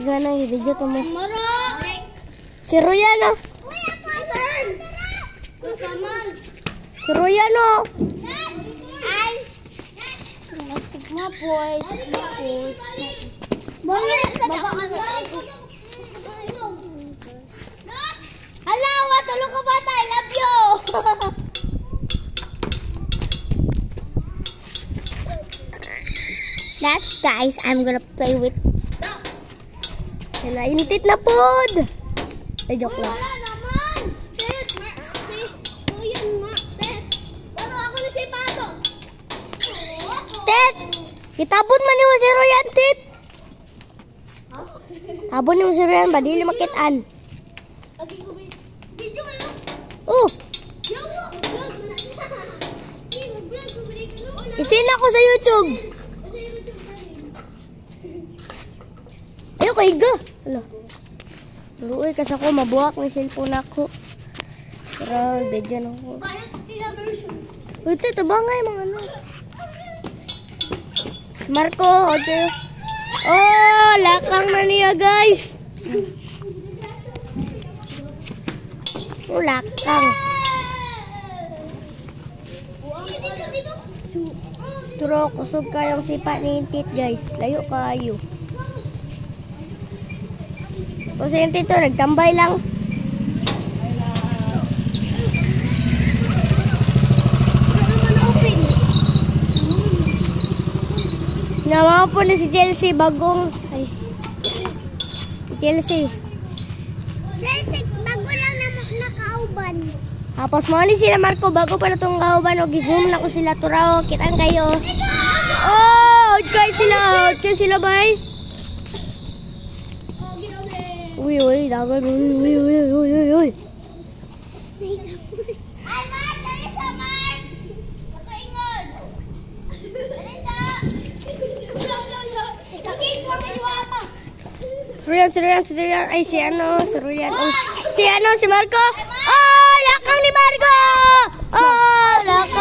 gana i-video to mo. Si Royano. Si Royano. Sigma boys. Hala, watulog ka bata. I love you. That's guys, I'm gonna play with. Sila intit na pod. Ay, joke lang. Tet! Kitabon man yung si Royan, Tet! Tabon yung si Royan, badili makitaan. Oh! Isin ako sa YouTube! Ayaw ka higa! Hala. Luoy kasi ako, mabuhak ng cellphone ako. Pero, video na ako. Ito, tabangay mga ano. Marco, okay. Oh, lakang na niya, guys. Oh, lakang. Turo, kusog kayong sipa ni Tit, guys. Layo kayo. Kasi yung Tito, nagtambay lang. Nama po na si Chelsea bagong ay Chelsea bago lang na nakauban. Tapos mo ni sila Marco bago pa na tong kauban o gi-zoom na ko sila turaw kitang kayo. Oh, out kay sila bay. Uy, dagan uy. Ay, man, dali sa man. Patuingon. Surian. Ay, si Surian. Oh, si Marco. Oh, lakang ni Marco. Oh, lakang.